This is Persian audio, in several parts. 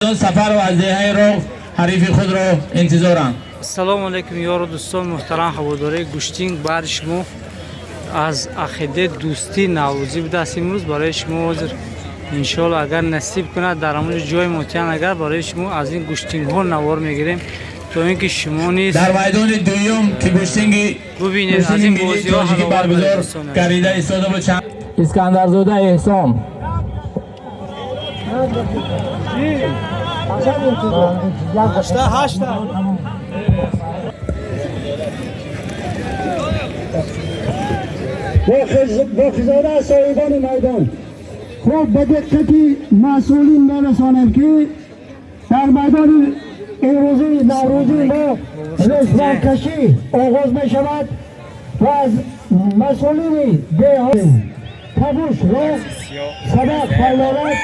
سفر و عزیزهای رو حریف خود رو انتظارم. سلام علیکم یار و دوستان محترم هواداری گوشتینگ بر شما از عقیده دوستی نوروزی بوده است. امروز برای شما حاضر ان شاء الله اگر نصیب کنه در همون جای معین اگر برای شما از این گوشتینگ ها نوار میگیریم تا اینکه شما نیز در میدان دوم که گوشتینگ ببینید از این بازی ها که برگزار کردیده ایستاده بود. اسکندرزاده احسان هشتا با خزانه صاحبان میدان خوب به دقتی مسئولین برسانند که در میدان امروزی نوروزی ما رسمان کشی آغاز می شود و از مسئولین تبوش و سبق پرلارت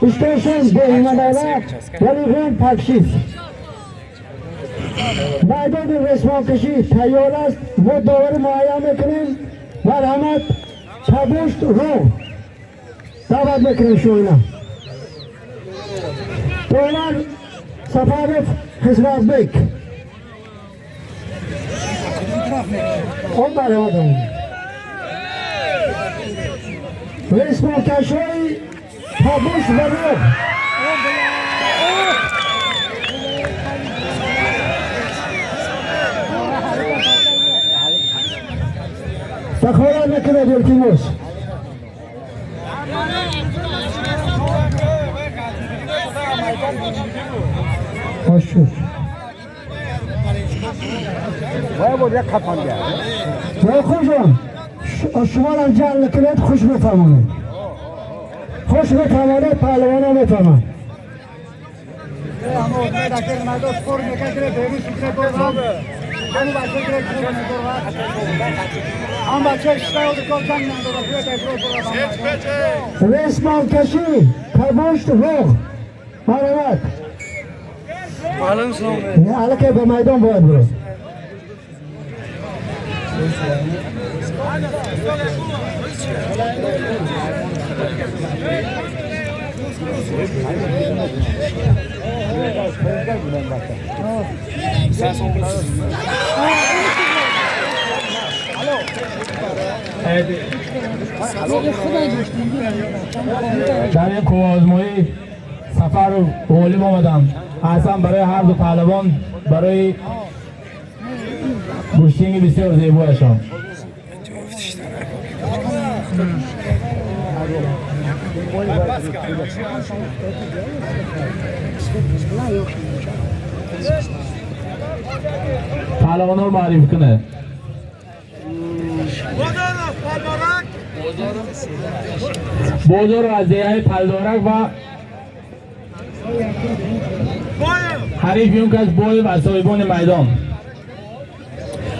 استیشن به ایمانالا ولیغن تکشیف میدان رسمان کشی تیار است و داور معین میکنیم و رحمت تبوشت رو دعوت میکنیم شوینا دولار سفارف خسرازبک اون برای آدم رسمان کشی تبوشت و رو دخواه نکنه دلکیموس خوش شد باید بود یک خطان گرد باید خوشم شما را جل نکنید خوش بفرمانید خوش بفرمانید پهلوان ها بفرمان رسمان کشی تبوشت روح مرمت علکه به میدان باید برو در این کوازمایی سفر رو غالب آمدم اصلا برای هر دو پهلوان برای گوشتینگ بسیار زیبایشان پهلوان رو معرفی کنه. بازار از دیهای پلدارک و حریف اون کس بای و صاحبان میدان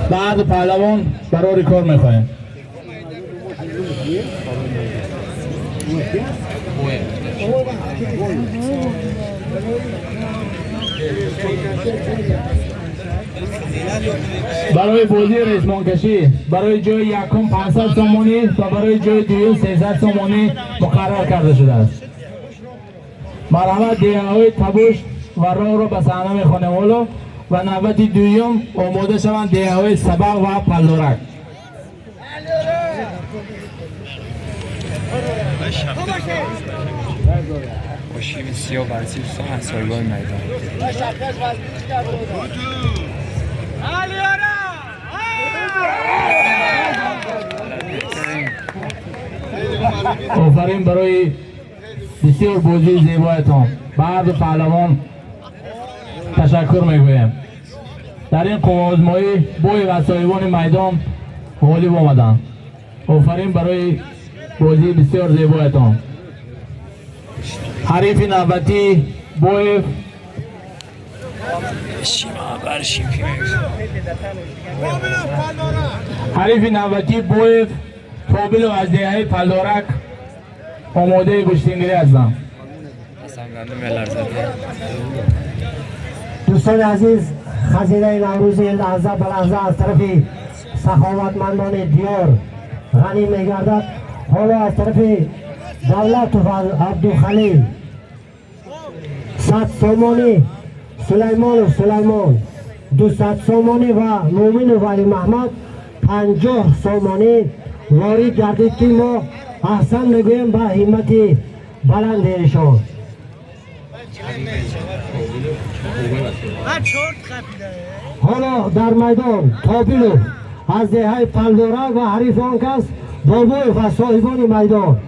بعد پهلوان برای کار میخوایم. برای بازی رسمان کشی برای جای یکم 500 سومانی و برای جای دوم 300 سومانی مقرر کرده شده است. مرحمت دیهای تبوش و راه را به صحنه میخوانیم ولو و نوبت دوم آماده شوند دیهای سبق و پلدارک. خوشی سیاه ورزی دوستان از سایگاه میدان آفرین برای بسیار بازی زیبایتان. بعد پهلوان تشکر میگویم. در این قوازمایی بوی و صاحبان میدان غالب آمدند. آفرین برای بازی بسیار زیبایتان. حریف نوبتی بوی حریف نوبتی بوی توبیل و از دیهای پلدارک آماده گوشتینگیری هستند. دوستان عزیز خزینه نوروز لحظه به لحظه از طرف سخاوتمندان دیار غنی میگردد. حالا از طرف دولت و عبدالخلیل 100 سامانی سلیمان سلیمان 200 سامانی و مومن ولی محمد 50 سامانی وارد گردید که ما احسن میگویم به همت بلند ایشان. حالا در میدان تابیلو از دهه پلدورک و حریف آن کس بابای و صاحبان میدان.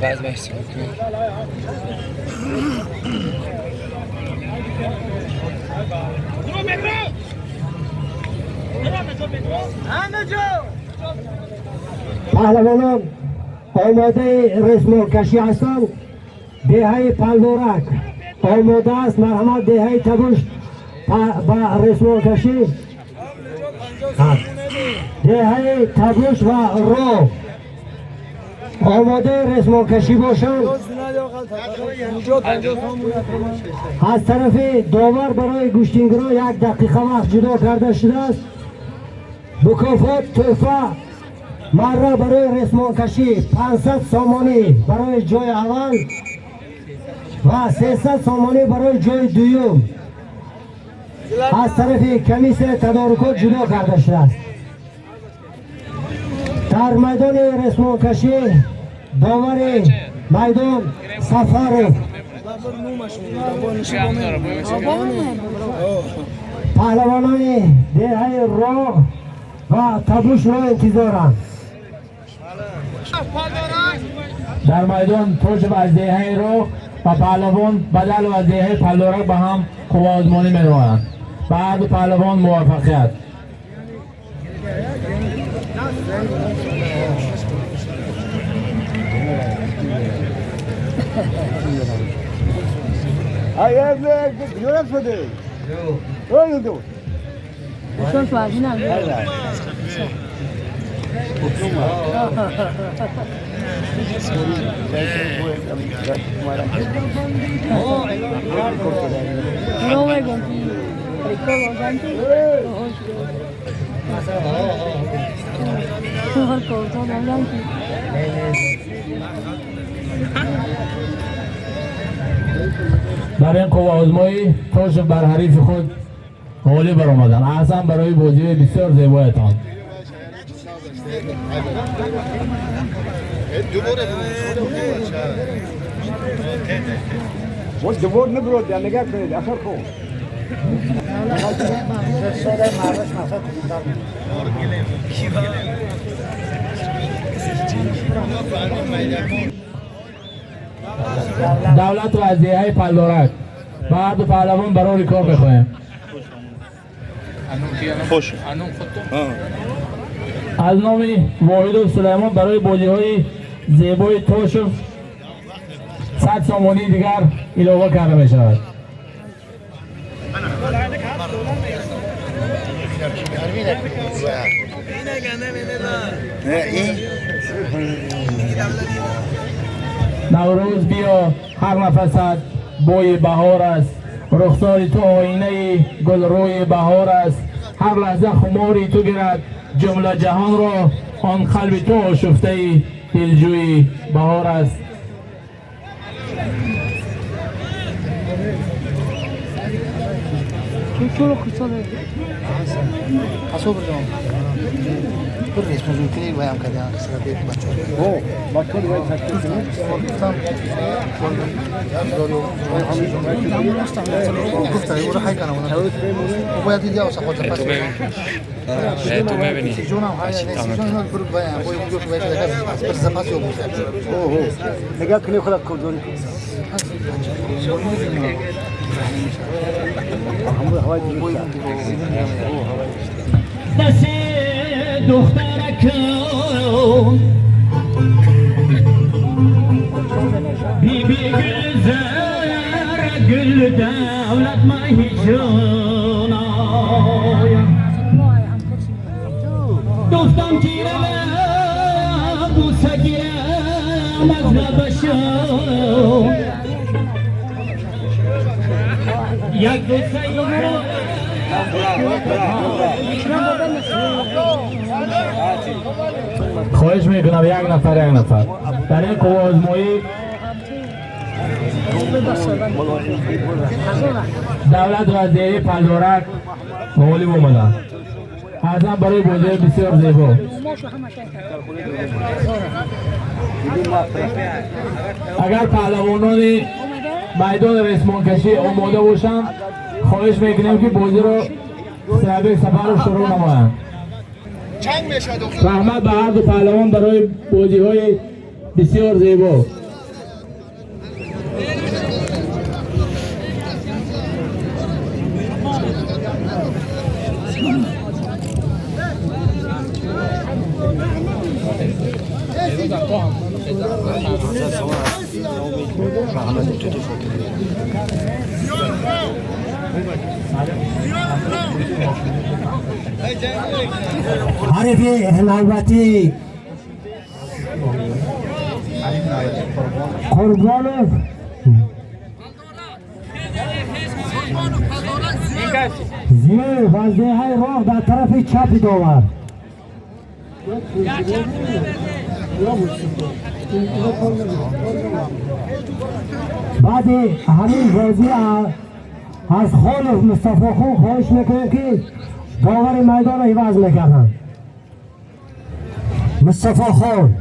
باز بایستی پهلوانان آماده رسم کشی هستند. دهه پلدورک آماده است. مرحمت دهه تبوش با رسم کشی دهه تبوش و رو آماده رسم کشی باشند. از طرف داور برای گوشتینگران 1 دقیقه وقت جدا کرده شده است. مکافات تحفه مره برای رسم کشی 500 سامانی برای جای اول و 300 سامانی برای جای دوم از طرف کمیس تدارکات جدا کرده شده است. در میدان رسم کشی داور میدان سفر پهلوانان دهه راه و تبوش را انتظارند. در میدان توجب از دهه راه و پهلوان بدل و دهه پلدورک به هم قوا آزمانی می‌روند. به هر دو پهلوان موفقیت. در این قوا آزمایی توش بر حریف خود غالب برآمدند. احسن برای بازی بسیار زیبایتان. دوباره نبرد یا نگاه کنید اخر کو دولت و از دهه پلدورک و هر دو پهلوان برای کار بخواهیم. خوش از نام واحد و سلیمان برای بازی های زیبای توش 100 سامانی دیگر علاوه کرده می شود. نوروز بیا هر نفست بوی بهار است. رخسار تو آینه گل روی بهار است. هر لحظه خماری تو گیرد جمله جهان را. آن قلب تو آشفته دلجوی بهار است. تو ببینی نگاه کنید خودت کردونی دست دخترکم بی بی گل زر گل دولت مهیجان دوستم گیرم بوسه گیرم از لبشم یک بوسه خواهش میکنم یک نفر در این قوه آزمایی دولت وزیری پلدارک معلم اومدن ازم برای بازی بسیار زیبا. اگر پهلوانان میدان رسمانکشی آماده باشند خواهش میکنیم که بازی رو سفر رو شروع نمایند. رحمت به هر دو پهلوان برای بازی های بسیار زیبا. حریف نوبتی قربانوف زیر وزده های راه در طرف چپ داور بعد همین بازی از خالف مصطفی خون خواهش میکنیم که داور میدان رو عوض میکردن. مصطفی خون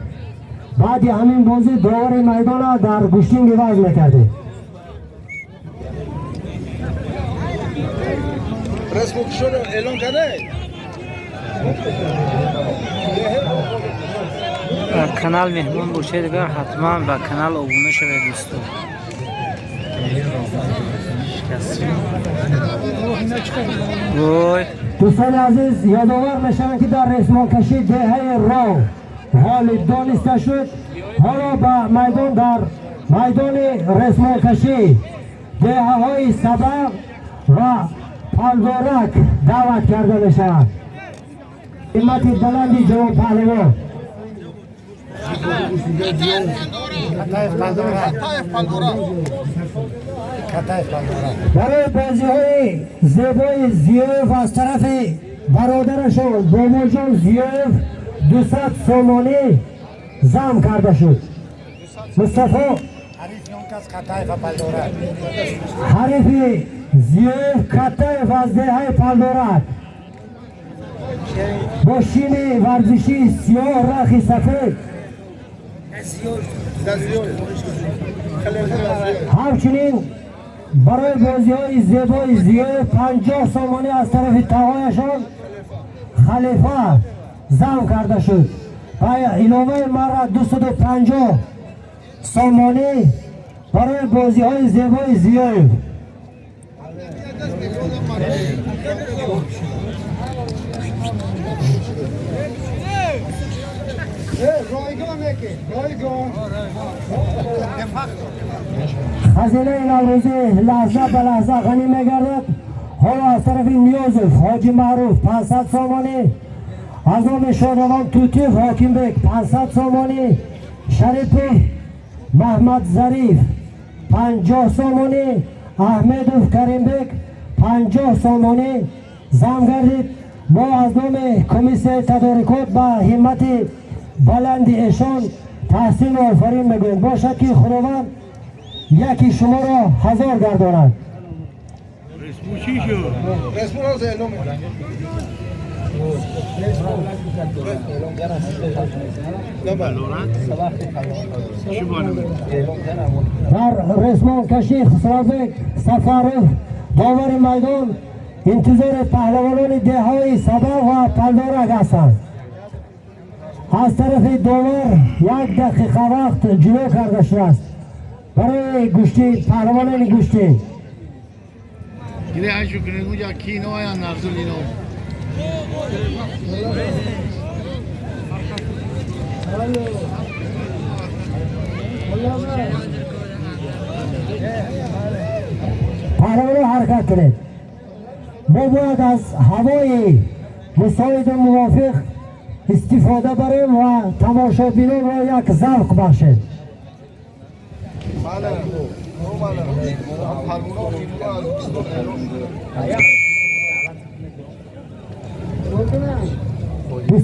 بعد همین بازی داور میدان رو در گوشتینگ عوض میکرده. رسم کشور اعلان کرده کانال مهمون باشید اگر حتما به کانال ابونه شوید دوستان. دوستان عزیز یادآور میشم که در رسمانکشی دهه راه غالب دانسته شد. حالا به میدان در میدان رسمانکشی دهه های سبق و پلدارک دعوت کرده میشود. همت بلندی جناب پهلوان برای بازی های زیبای زیوف از طرف برادرشان بامرجان زیوف 200 سامانی زم کرده شد. مصطفی حریف زیوف کتایف از دهه پلدارک با شین ورزشی سیاه رخی سفید همچنین برای بازی های زیبای زیاه 50 سامانی از طرف تقایشان خلیفه زم کرده شد و علاوه مرا 250 سامانی برای بازی های زیبای زیاه. خزینه نوروزی لحظه به لحظه غنی میگردد. حالا از طرف نیازف حاجی معروف 500 سامانی، از نام شادروان توتیف حاکم بک 500 سامانی، شریف محمد ظریف 50 سامانی، احمدوف کریم بک 50 سامانی زم گردید. ما از نام کمیسیون تدارکات با همت بلند ایشان تحسین و آفرین میگوییم. باشد که خداوند یکی شما را 1000 گرداند. رسم رو اعلام در رسمان کشی خسروبک سفارف داور میدان انتظار پهلوانان دههای سبا و پلدارک هستند. از طرف داور 1 دقیقه وقت جلو کرده شده است برای گوشتی پهلوانان گوشتی. Gide acho que não já aqui não é anazulino. پهلوان حرکت کنید. ما باید از هوای مساعد موافق استفاده بریم و تماشابینان را یک ذوق بخشید.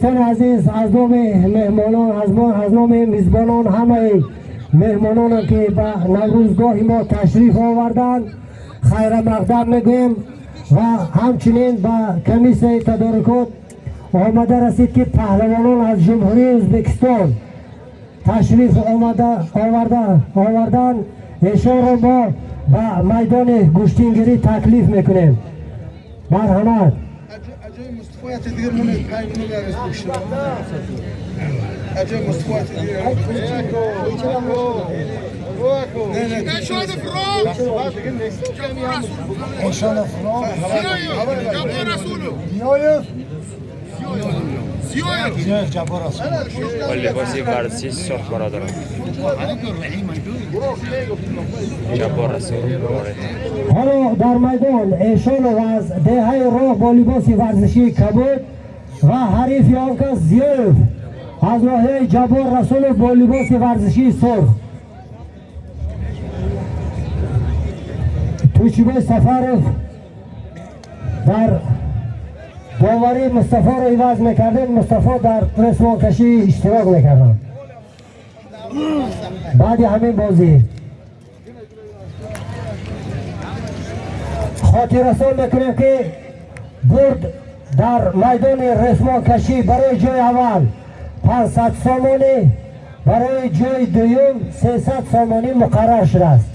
دوستان عزیز از نام مهمانان از نام میزبانان همه مهمانان که به نوروزگاه ما تشریف آوردند خیر مقدم میگویم و همچنین به کمیسیون تدارکات آمده رسید که پهلوانان از جمهوری ازبکستان تشریف آوردن ایشان را ما به میدان گوشتینگیری تکلیف میکنیم. مرحمت. اجای مصطفیات دیگر مونه پای مونه درست بکشم. اجای مصطفیات دیگر. نه نه. شاید فرام. شاید فرام. جبار رسولو. زیاد جبار رسول. با لباس ورزشی سرخ برادران. جبار رسول. حالا در میدان ایشان از دهه راه با لباس ورزشی کبود و حریف آنکس زیوف از ناحیه جبار رسول با لباس ورزشی سرخ. توچیبای سفرف در داوری مصطفی را عوض میکردن. مصطفی در رسمان کشی اشتراک میکردن. بعد همین بازی خاطر رسان میکنیم که برد در میدان رسمان کشی برای جای اول 500 سامانی، برای جای دوم 300 سامانی مقرر شده است.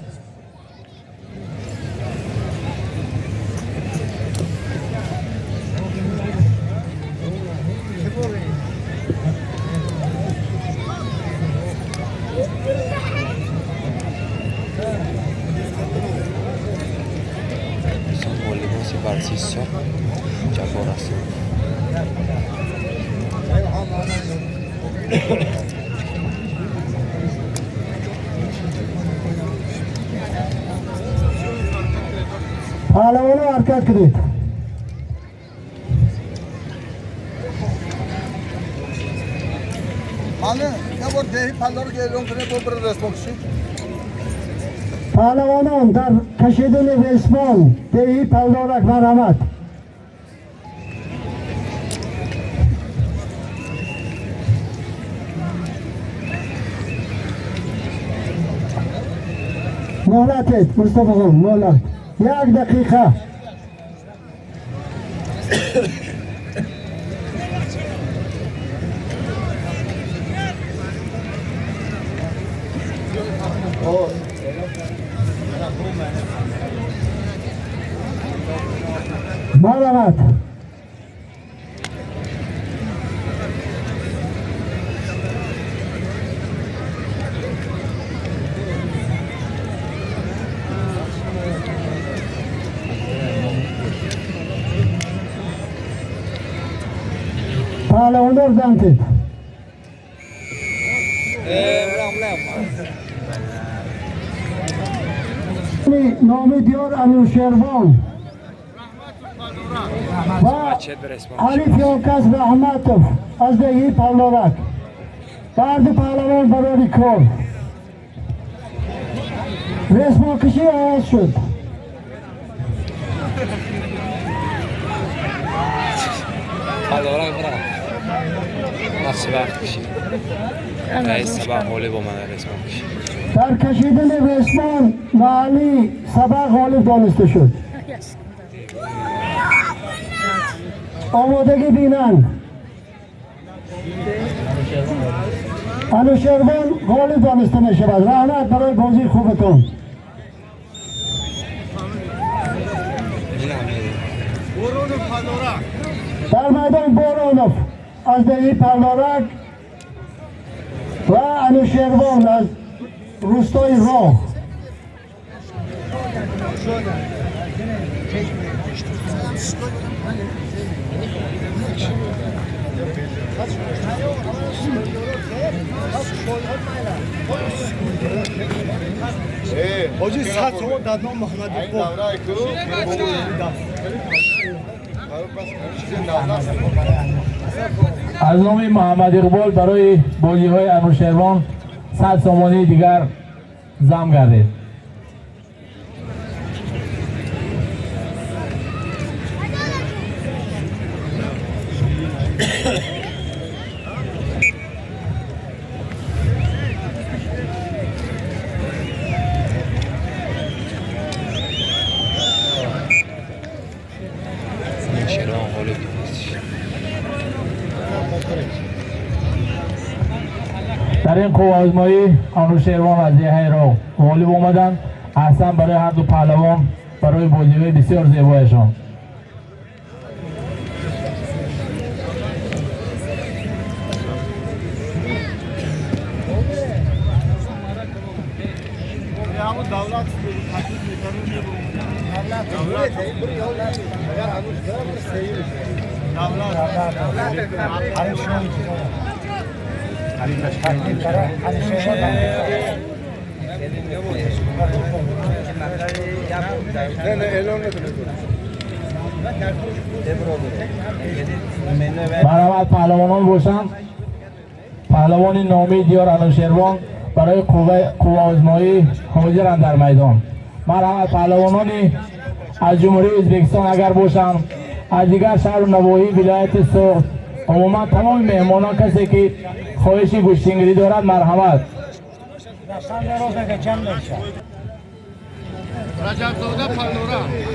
ورزشی سرخ جبار رسول. پهلوانا حرکت کنید. بله یه بار دهی پلا رو گیرون کنه بر رسمان کشی. پهلوانان در کشیدن رسمان دهی پلدارک مرحمت. مهلتید مصطفی خان مهلت 1 دقیقه. مرحمت. پهلوانان دانتید. نام دیار انوشیروان و حریف یاکس رحمتوف از دهی پهلورک برد پهلوان برای کار رسما کشی آغاز شد. پهلورک برای نقص وقت کشی رئیس سبق حالی با من رسمان کشی. در کشیدن رسمان معلی سبق غالب دانسته شد. آمادگی بینن. انوشیروان غالب دانسته می شود. رحمت برای بازی خوبتون. در میدان بورونوف از دهی پهلورک و انوشیروان از روستای راه. حاجی صد شما دادنام محمد از نام محمد اقبال برای بازی های انوشیروان 100 سامانی دیگر زم گردید. شیروان غالب نیست. در این قوه آزمایی انوشیروان و ضیاء غالب اومدن. احسن برای هر دو پهلوان برای بازی بسیار زیبایشان. برآمد پهلوانان باشند. پهلوان نامی دیار انوشیروان برای قوه آزمایی حاضرند در میدان. مرحمت پهلوانانی از جمهوری ازبکستان اگر باشند، از دیگر شهر و نواحی ولایت سوخت، عموما تمام مهمانان کسی که خواهش گوشتینگری دارد مرحمت.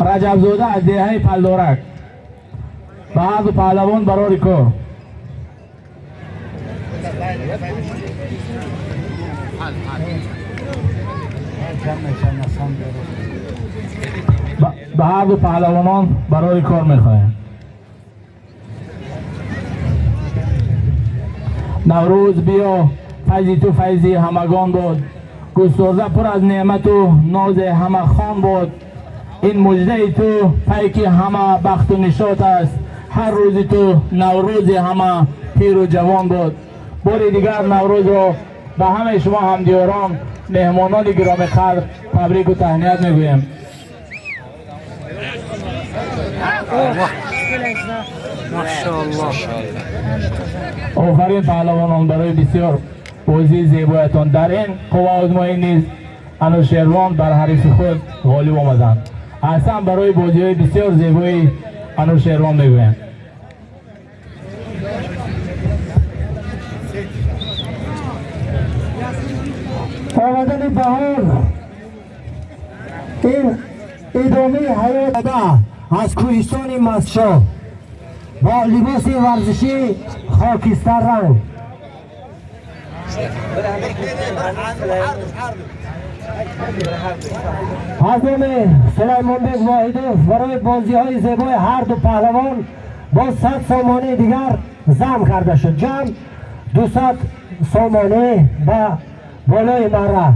رجب زاده از دهه پلدارک بعض پهلوان برای کار. به هر دو پهلوانان برای کار میخواهیم. نوروز بیا فیضی تو فیضی همگان بود، گسترده پر از نعمت و ناز همه خان بود. این مجده تو پیک همه بخت و نشاط است، هر روز تو نوروز همه پیر و جوان بود. بار دیگر نوروز رو به همه شما همدیاران مهمانان گرامی قدر تبریک و تهنیت میگویم. ماشاءالله. آفرین پهلوانان برای بسیار بازی زیبایتان. در این قوه آزمایی نیز انوشیروان بر حریف خود غالب آمدند. احسن برای بازی های بسیار زیبایی انوشیروان میگویم. آمدن بهار این ادامه حیات از کوهستان مستشاه با لباس ورزشی خاکستر رنگ. از نام سلیمان بیگ واحدوف برای بازی های زیبای هر دو پهلوان با 100 سامانه دیگر ضم کرده شد. جمع 200 سامانه به بالای مره.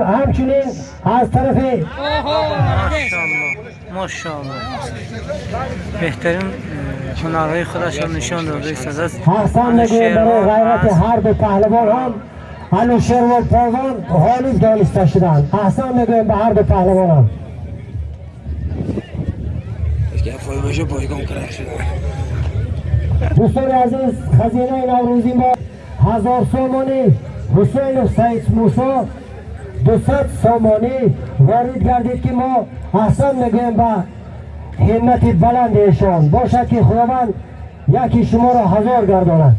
همچنین از طرف ماشاءالله بهترین هنرهای خودش را نشان داده است. حسن نگویم برای غیرت هر دو پهلوان هم انوشیروان پهلوان غالب دانسته شدند. حسن نگویم به هر دو پهلوان هم. دوستان عزیز، خزینه نوروزی ما 1000 سامانی حسین و سید موسی 200 سامانی وارد گردید که ما احسان میگویم به همت بلند ایشان باشد که خداوند یکی شما را 1000 گرداند.